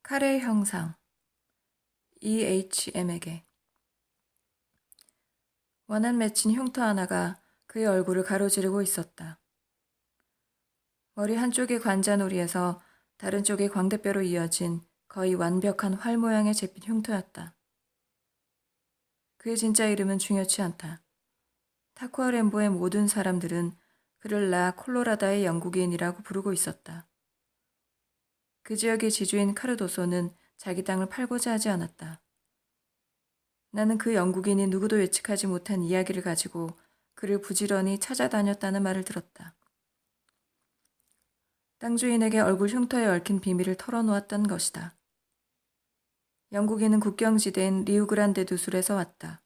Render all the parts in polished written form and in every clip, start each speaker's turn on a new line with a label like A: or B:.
A: 카레 형상 EHM에게 원한 맺힌 흉터 하나가 그의 얼굴을 가로지르고 있었다. 머리 한쪽의 관자놀이에서 다른 쪽의 광대뼈로 이어진 거의 완벽한 활 모양의 재빛 흉터였다. 그의 진짜 이름은 중요치 않다. 타쿠아렘보의 모든 사람들은 그를 라 콜로라다의 영국인이라고 부르고 있었다. 그 지역의 지주인 카르도소는 자기 땅을 팔고자 하지 않았다. 나는 그 영국인이 누구도 예측하지 못한 이야기를 가지고 그를 부지런히 찾아다녔다는 말을 들었다. 땅 주인에게 얼굴 흉터에 얽힌 비밀을 털어놓았던 것이다. 영국인은 국경지대인 리우그란데 두술에서 왔다.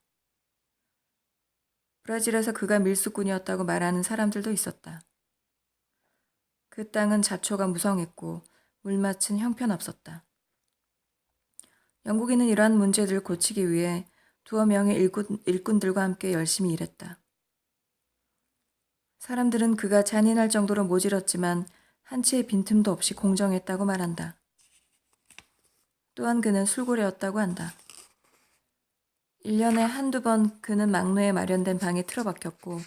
A: 브라질에서 그가 밀수꾼이었다고 말하는 사람들도 있었다. 그 땅은 잡초가 무성했고 물맛은 형편없었다. 영국인은 이러한 문제들을 고치기 위해 두어 명의 일꾼들과 함께 열심히 일했다. 사람들은 그가 잔인할 정도로 모질었지만 한 치의 빈틈도 없이 공정했다고 말한다. 또한 그는 술고래였다고 한다. 1년에 한두 번 그는 막루에 마련된 방에 틀어박혔고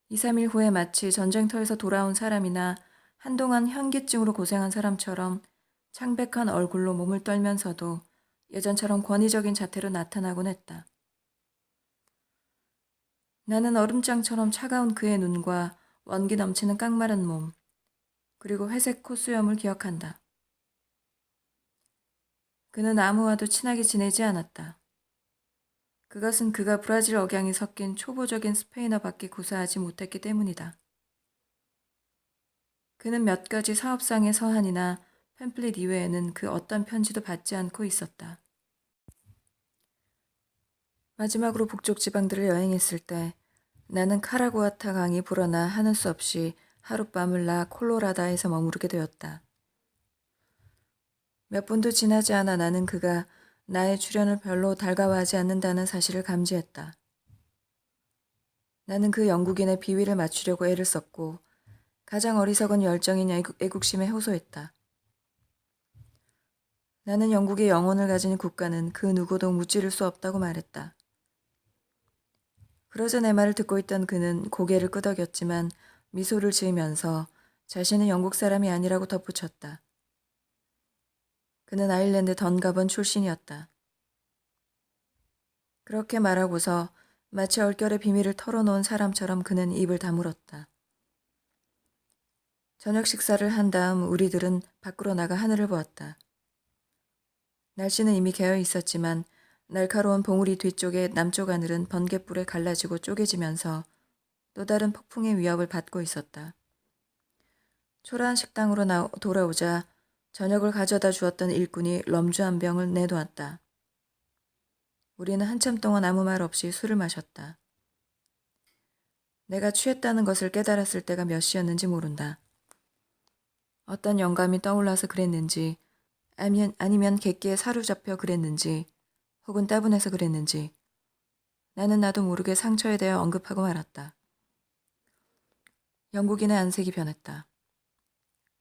A: 2, 3일 후에 마치 전쟁터에서 돌아온 사람이나 한동안 현기증으로 고생한 사람처럼 창백한 얼굴로 몸을 떨면서도 예전처럼 권위적인 자태로 나타나곤 했다. 나는 얼음장처럼 차가운 그의 눈과 원기 넘치는 깡마른 몸, 그리고 회색 콧수염을 기억한다. 그는 아무와도 친하게 지내지 않았다. 그것은 그가 브라질 억양이 섞인 초보적인 스페인어밖에 구사하지 못했기 때문이다. 그는 몇 가지 사업상의 서한이나 팸플릿 이외에는 그 어떤 편지도 받지 않고 있었다. 마지막으로 북쪽 지방들을 여행했을 때 나는 카라구아타 강이 불어나 하는 수 없이 하룻밤을 라 콜로라다에서 머무르게 되었다. 몇 분도 지나지 않아 나는 그가 나의 출연을 별로 달가워하지 않는다는 사실을 감지했다. 나는 그 영국인의 비위를 맞추려고 애를 썼고 가장 어리석은 열정인 애국심에 호소했다. 나는 영국의 영혼을 가진 국가는 그 누구도 무찌를 수 없다고 말했다. 그러자 내 말을 듣고 있던 그는 고개를 끄덕였지만 미소를 지으면서 자신은 영국 사람이 아니라고 덧붙였다. 그는 아일랜드 던가번 출신이었다. 그렇게 말하고서 마치 얼결의 비밀을 털어놓은 사람처럼 그는 입을 다물었다. 저녁 식사를 한 다음 우리들은 밖으로 나가 하늘을 보았다. 날씨는 이미 개어 있었지만 날카로운 봉우리 뒤쪽의 남쪽 하늘은 번갯불에 갈라지고 쪼개지면서 또 다른 폭풍의 위협을 받고 있었다. 초라한 식당으로 돌아오자 저녁을 가져다 주었던 일꾼이 럼주 한 병을 내놓았다. 우리는 한참 동안 아무 말 없이 술을 마셨다. 내가 취했다는 것을 깨달았을 때가 몇 시였는지 모른다. 어떤 영감이 떠올라서 그랬는지 아니면 객기에 사로잡혀 그랬는지 혹은 따분해서 그랬는지 나는 나도 모르게 상처에 대해 언급하고 말았다. 영국인의 안색이 변했다.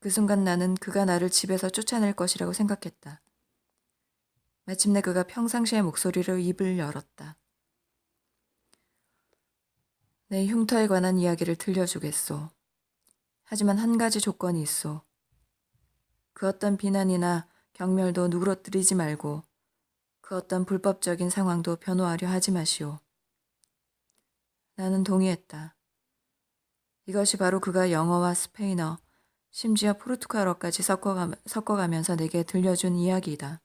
A: 그 순간 나는 그가 나를 집에서 쫓아낼 것이라고 생각했다. 마침내 그가 평상시의 목소리로 입을 열었다. 내 흉터에 관한 이야기를 들려주겠소. 하지만 한 가지 조건이 있소. 그 어떤 비난이나 경멸도 누그러뜨리지 말고 그 어떤 불법적인 상황도 변호하려 하지 마시오. 나는 동의했다. 이것이 바로 그가 영어와 스페인어, 심지어 포르투갈어까지 섞어가면서 내게 들려준 이야기이다.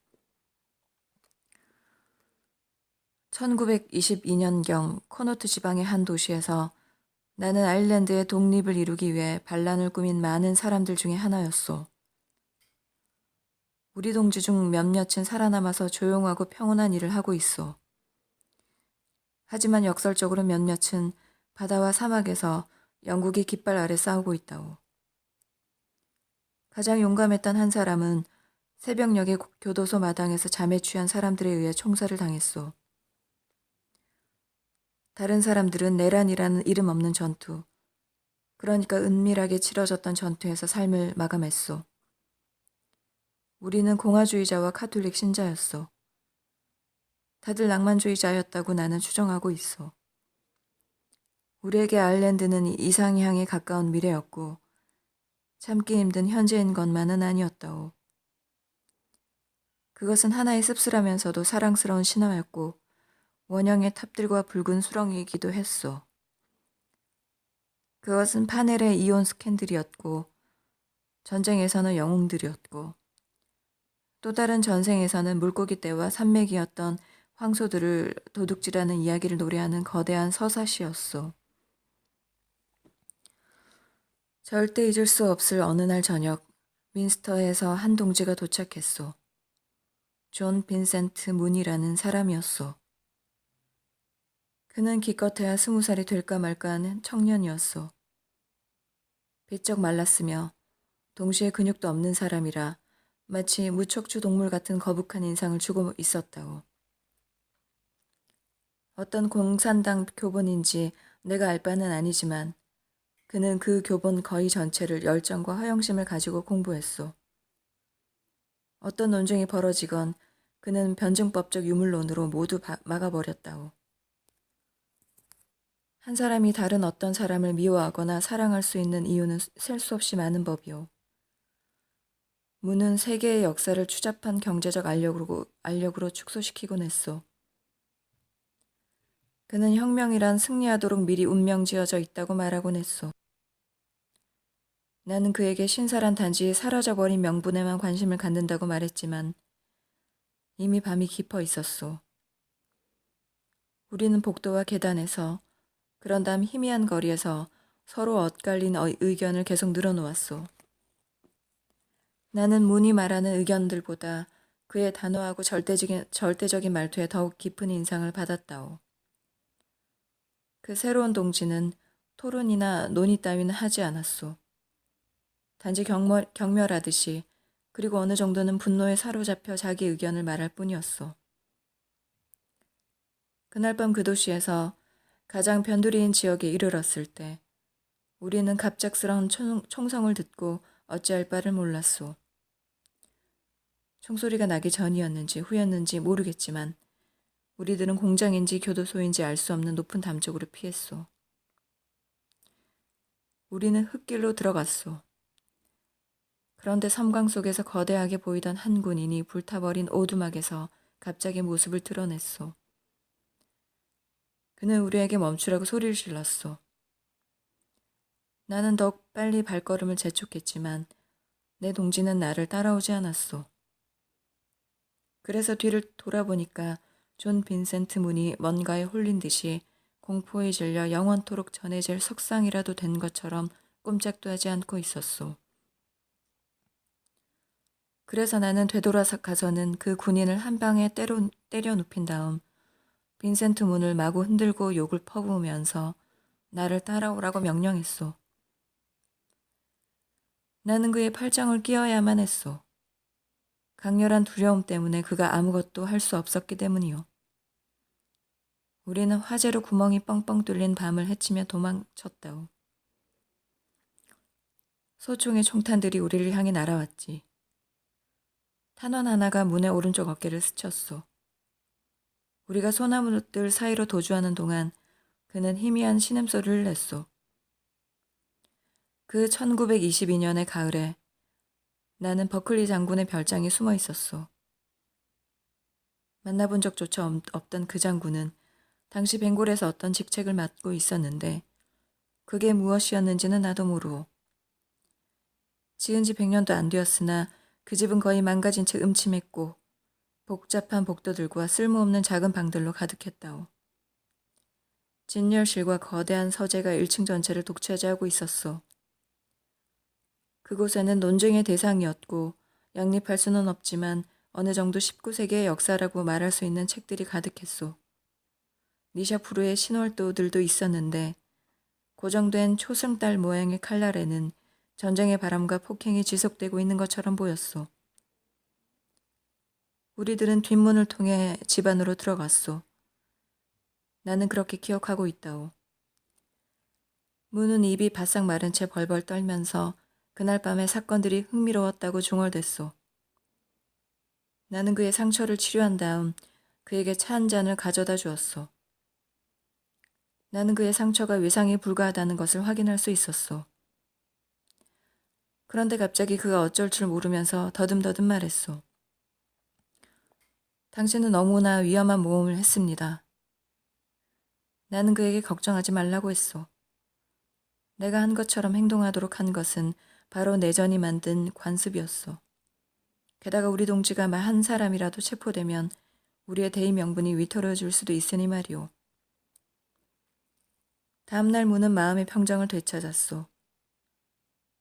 A: 1922년경 코노트 지방의 한 도시에서 나는 아일랜드의 독립을 이루기 위해 반란을 꾸민 많은 사람들 중에 하나였소. 우리 동지 중 몇몇은 살아남아서 조용하고 평온한 일을 하고 있소. 하지만 역설적으로 몇몇은 바다와 사막에서 영국의 깃발 아래 싸우고 있다오. 가장 용감했던 한 사람은 새벽녘에 교도소 마당에서 잠에 취한 사람들에 의해 총살을 당했소. 다른 사람들은 내란이라는 이름 없는 전투, 그러니까 은밀하게 치러졌던 전투에서 삶을 마감했소. 우리는 공화주의자와 카톨릭 신자였어. 다들 낭만주의자였다고 나는 추정하고 있어. 우리에게 아일랜드는 이상향에 가까운 미래였고 참기 힘든 현재인 것만은 아니었다오. 그것은 하나의 씁쓸하면서도 사랑스러운 신화였고 원형의 탑들과 붉은 수렁이기도 했어. 그것은 파넬의 이온 스캔들이었고 전쟁에서는 영웅들이었고 또 다른 전생에서는 물고기 떼와 산맥이었던 황소들을 도둑질하는 이야기를 노래하는 거대한 서사시였어. 절대 잊을 수 없을 어느 날 저녁 윈스터에서 한 동지가 도착했소. 존 빈센트 문이라는 사람이었소. 그는 기껏해야 20살이 될까 말까 하는 청년이었소. 비쩍 말랐으며 동시에 근육도 없는 사람이라 마치 무척추 동물 같은 거북한 인상을 주고 있었다고. 어떤 공산당 교본인지 내가 알 바는 아니지만 그는 그 교본 거의 전체를 열정과 허영심을 가지고 공부했소. 어떤 논쟁이 벌어지건 그는 변증법적 유물론으로 모두 막아버렸다고. 한 사람이 다른 어떤 사람을 미워하거나 사랑할 수 있는 이유는 셀 수 없이 많은 법이오. 문은 세계의 역사를 추잡한 경제적 알력으로 축소시키곤 했소. 그는 혁명이란 승리하도록 미리 운명지어져 있다고 말하곤 했소. 나는 그에게 신사란 단지 사라져버린 명분에만 관심을 갖는다고 말했지만 이미 밤이 깊어 있었소. 우리는 복도와 계단에서 그런 다음 희미한 거리에서 서로 엇갈린 의견을 계속 늘어놓았소. 나는 문이 말하는 의견들보다 그의 단호하고 절대적인 말투에 더욱 깊은 인상을 받았다오. 그 새로운 동지는 토론이나 논의 따위는 하지 않았소. 단지 경멸하듯이 그리고 어느 정도는 분노에 사로잡혀 자기 의견을 말할 뿐이었소. 그날 밤 그 도시에서 가장 변두리인 지역에 이르렀을 때 우리는 갑작스러운 총성을 듣고 어찌할 바를 몰랐소. 총소리가 나기 전이었는지 후였는지 모르겠지만 우리들은 공장인지 교도소인지 알 수 없는 높은 담 쪽으로 피했소. 우리는 흙길로 들어갔소. 그런데 섬광 속에서 거대하게 보이던 한 군인이 불타버린 오두막에서 갑자기 모습을 드러냈소. 그는 우리에게 멈추라고 소리를 질렀소. 나는 더욱 빨리 발걸음을 재촉했지만 내 동지는 나를 따라오지 않았소. 그래서 뒤를 돌아보니까 존 빈센트 문이 뭔가에 홀린 듯이 공포에 질려 영원토록 전해질 석상이라도 된 것처럼 꼼짝도 하지 않고 있었소. 그래서 나는 되돌아가서는 그 군인을 한 방에 때려 눕힌 다음 빈센트 문을 마구 흔들고 욕을 퍼부으면서 나를 따라오라고 명령했소. 나는 그의 팔짱을 끼어야만 했소. 강렬한 두려움 때문에 그가 아무것도 할 수 없었기 때문이요. 우리는 화재로 구멍이 뻥뻥 뚫린 밤을 헤치며 도망쳤다오. 소총의 총탄들이 우리를 향해 날아왔지. 탄원 하나가 문의 오른쪽 어깨를 스쳤소. 우리가 소나무들 사이로 도주하는 동안 그는 희미한 신음소리를 냈소. 그 1922년의 가을에 나는 버클리 장군의 별장에 숨어 있었소. 만나본 적조차 없던 그 장군은 당시 벵골에서 어떤 직책을 맡고 있었는데 그게 무엇이었는지는 나도 모르오. 지은 지 100년도 안 되었으나 그 집은 거의 망가진 채 음침했고 복잡한 복도들과 쓸모없는 작은 방들로 가득했다오. 진열실과 거대한 서재가 1층 전체를 독차지하고 있었소. 그곳에는 논쟁의 대상이었고 양립할 수는 없지만 어느 정도 19세기의 역사라고 말할 수 있는 책들이 가득했소. 니샤프루의 신월도들도 있었는데 고정된 초승달 모양의 칼날에는 전쟁의 바람과 폭행이 지속되고 있는 것처럼 보였소. 우리들은 뒷문을 통해 집 안으로 들어갔소. 나는 그렇게 기억하고 있다오. 문은 입이 바싹 마른 채 벌벌 떨면서 그날 밤의 사건들이 흥미로웠다고 중얼댔소. 나는 그의 상처를 치료한 다음 그에게 차 한 잔을 가져다 주었소. 나는 그의 상처가 외상에 불과하다는 것을 확인할 수 있었소. 그런데 갑자기 그가 어쩔 줄 모르면서 더듬더듬 말했소. 당신은 너무나 위험한 모험을 했습니다. 나는 그에게 걱정하지 말라고 했소. 내가 한 것처럼 행동하도록 한 것은 바로 내전이 만든 관습이었소. 게다가 우리 동지가 한 사람이라도 체포되면 우리의 대의 명분이 위태로워질 수도 있으니 말이오. 다음날 무는 마음의 평정을 되찾았소.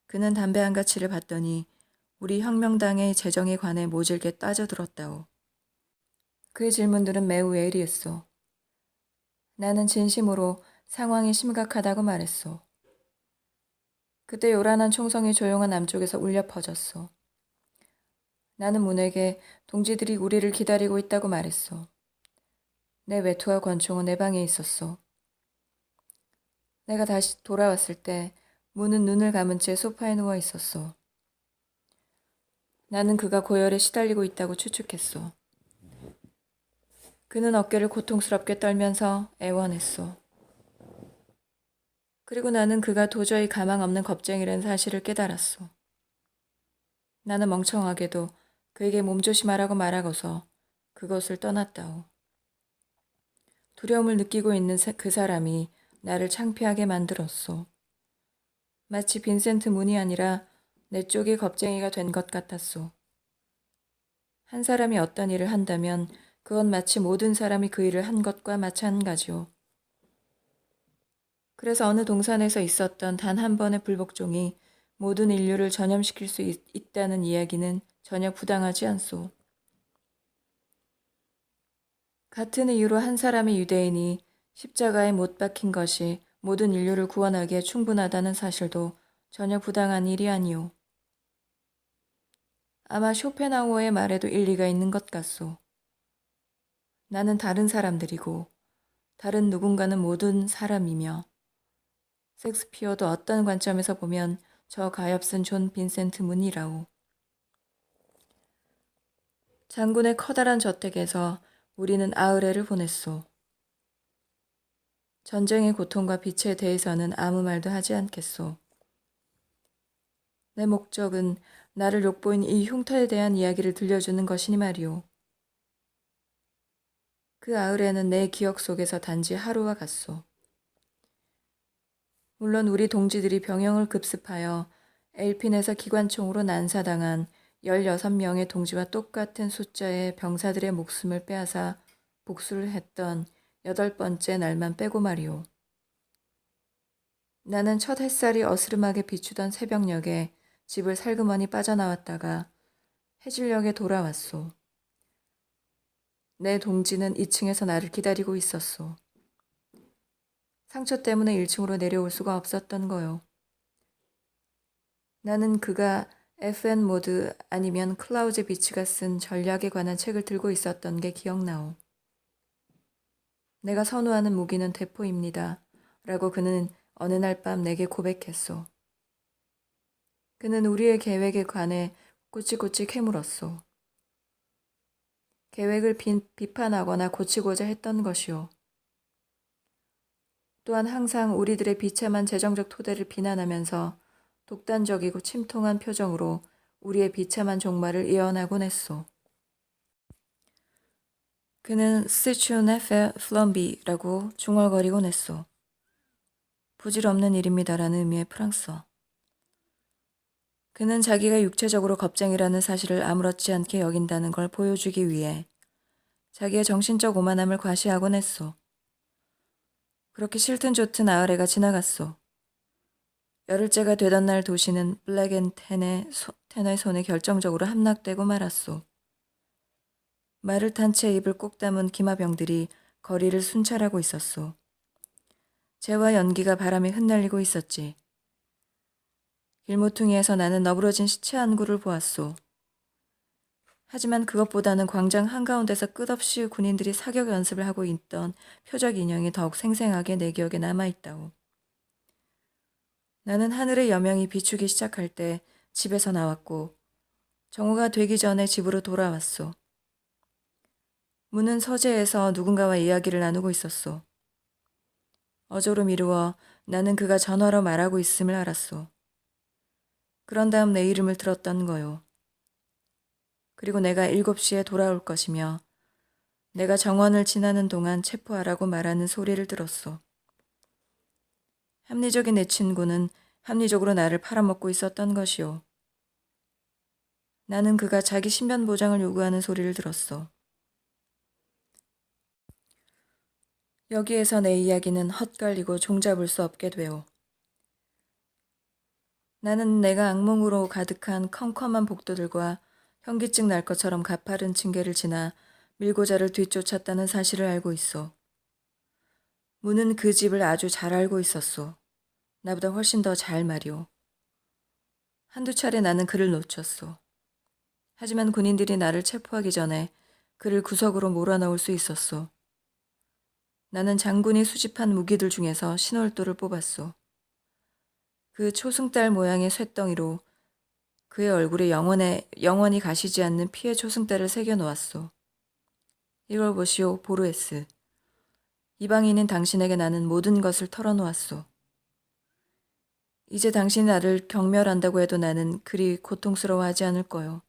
A: 그는 담배 한 가치를 받더니 우리 혁명당의 재정에 관해 모질게 따져들었다오. 그의 질문들은 매우 예리했소. 나는 진심으로 상황이 심각하다고 말했소. 그때 요란한 총성이 조용한 남쪽에서 울려 퍼졌소. 나는 문에게 동지들이 우리를 기다리고 있다고 말했소. 내 외투와 권총은 내 방에 있었소. 내가 다시 돌아왔을 때 문은 눈을 감은 채 소파에 누워 있었소. 나는 그가 고열에 시달리고 있다고 추측했소. 그는 어깨를 고통스럽게 떨면서 애원했소. 그리고 나는 그가 도저히 가망 없는 겁쟁이라는 사실을 깨달았소. 나는 멍청하게도 그에게 몸조심하라고 말하고서 그것을 떠났다오. 두려움을 느끼고 있는 그 사람이 나를 창피하게 만들었소. 마치 빈센트 문이 아니라 내 쪽이 겁쟁이가 된 것 같았소. 한 사람이 어떤 일을 한다면 그건 마치 모든 사람이 그 일을 한 것과 마찬가지요. 그래서 어느 동산에서 있었던 단 한 번의 불복종이 모든 인류를 전염시킬 수 있다는 이야기는 전혀 부당하지 않소. 같은 이유로 한 사람의 유대인이 십자가에 못 박힌 것이 모든 인류를 구원하기에 충분하다는 사실도 전혀 부당한 일이 아니오. 아마 쇼펜하우어의 말에도 일리가 있는 것 같소. 나는 다른 사람들이고 다른 누군가는 모든 사람이며 섹스피어도 어떤 관점에서 보면 저 가엾은 존 빈센트 문이라오. 장군의 커다란 저택에서 우리는 아흐레를 보냈소. 전쟁의 고통과 빛에 대해서는 아무 말도 하지 않겠소. 내 목적은 나를 욕보인 이 흉터에 대한 이야기를 들려주는 것이니 말이오. 그 아흐레는 내 기억 속에서 단지 하루와 같소. 물론 우리 동지들이 병영을 급습하여 엘핀에서 기관총으로 난사당한 16명의 동지와 똑같은 숫자의 병사들의 목숨을 빼앗아 복수를 했던 8번째 날만 빼고 말이오. 나는 첫 햇살이 어스름하게 비추던 새벽녘에 집을 살그머니 빠져나왔다가 해질녘에 돌아왔소. 내 동지는 2층에서 나를 기다리고 있었소. 상처 때문에 1층으로 내려올 수가 없었던 거요. 나는 그가 FN 모드 아니면 클라우즈 비치가 쓴 전략에 관한 책을 들고 있었던 게 기억나오. 내가 선호하는 무기는 대포입니다. 라고 그는 어느 날 밤 내게 고백했소. 그는 우리의 계획에 관해 꼬치꼬치 캐물었소. 계획을 비판하거나 고치고자 했던 것이오. 또한 항상 우리들의 비참한 재정적 토대를 비난하면서 독단적이고 침통한 표정으로 우리의 비참한 종말을 예언하곤 했소. 그는 스튜네 플럼비라고 중얼거리곤 했소. 부질없는 일입니다라는 의미의 프랑스어. 그는 자기가 육체적으로 겁쟁이라는 사실을 아무렇지 않게 여긴다는 걸 보여주기 위해 자기의 정신적 오만함을 과시하곤 했소. 그렇게 싫든 좋든 아흐레가 지나갔소. 열흘째가 되던 날 도시는 블랙앤텐의 손에 결정적으로 함락되고 말았소. 말을 탄 채 입을 꼭 다문 기마병들이 거리를 순찰하고 있었소. 재와 연기가 바람에 흩날리고 있었지. 길모퉁이에서 나는 너부러진 시체 한 구를 보았소. 하지만 그것보다는 광장 한가운데서 끝없이 군인들이 사격 연습을 하고 있던 표적 인형이 더욱 생생하게 내 기억에 남아있다오. 나는 하늘의 여명이 비추기 시작할 때 집에서 나왔고 정오가 되기 전에 집으로 돌아왔소. 문은 서재에서 누군가와 이야기를 나누고 있었소. 어조로 미루어 나는 그가 전화로 말하고 있음을 알았소. 그런 다음 내 이름을 들었던 거요. 그리고 내가 7시에 돌아올 것이며 내가 정원을 지나는 동안 체포하라고 말하는 소리를 들었소. 합리적인 내 친구는 합리적으로 나를 팔아먹고 있었던 것이오. 나는 그가 자기 신변 보장을 요구하는 소리를 들었소. 여기에서 내 이야기는 헛갈리고 종잡을 수 없게 되오. 나는 내가 악몽으로 가득한 컴컴한 복도들과 현기증 날 것처럼 가파른 층계를 지나 밀고자를 뒤쫓았다는 사실을 알고 있어. 문은 그 집을 아주 잘 알고 있었소. 나보다 훨씬 더 잘 말이오. 한두 차례 나는 그를 놓쳤소. 하지만 군인들이 나를 체포하기 전에 그를 구석으로 몰아넣을 수 있었소. 나는 장군이 수집한 무기들 중에서 신월도를 뽑았소. 그 초승달 모양의 쇳덩이로 그의 얼굴에 영원히 가시지 않는 피의 초승달을 새겨놓았소. 이걸 보시오, 보르에스. 이방인인 당신에게 나는 모든 것을 털어놓았소. 이제 당신이 나를 경멸한다고 해도 나는 그리 고통스러워하지 않을 거요.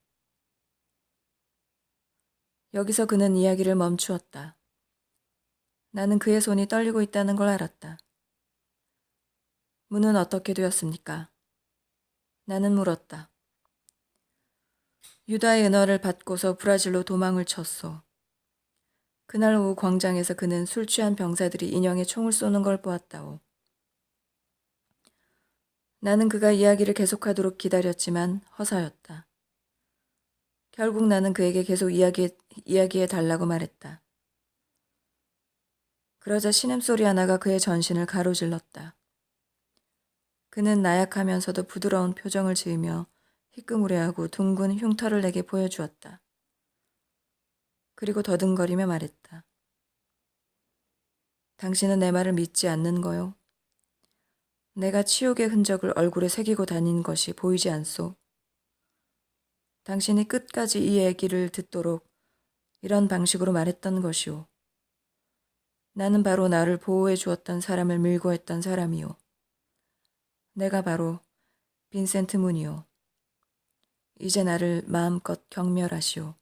A: 여기서 그는 이야기를 멈추었다. 나는 그의 손이 떨리고 있다는 걸 알았다. 문은 어떻게 되었습니까? 나는 물었다. 유다의 은혜를 받고서 브라질로 도망을 쳤소. 그날 오후 광장에서 그는 술 취한 병사들이 인형에 총을 쏘는 걸 보았다오. 나는 그가 이야기를 계속하도록 기다렸지만 허사였다. 결국 나는 그에게 계속 이야기해 달라고 말했다. 그러자 신음소리 하나가 그의 전신을 가로질렀다. 그는 나약하면서도 부드러운 표정을 지으며 희끄무레하고 둥근 흉터를 내게 보여주었다. 그리고 더듬거리며 말했다. 당신은 내 말을 믿지 않는 거요. 내가 치욕의 흔적을 얼굴에 새기고 다닌 것이 보이지 않소. 당신이 끝까지 이 얘기를 듣도록 이런 방식으로 말했던 것이오. 나는 바로 나를 보호해 주었던 사람을 밀고 했던 사람이오. 내가 바로 빈센트 문이오. 이제 나를 마음껏 경멸하시오.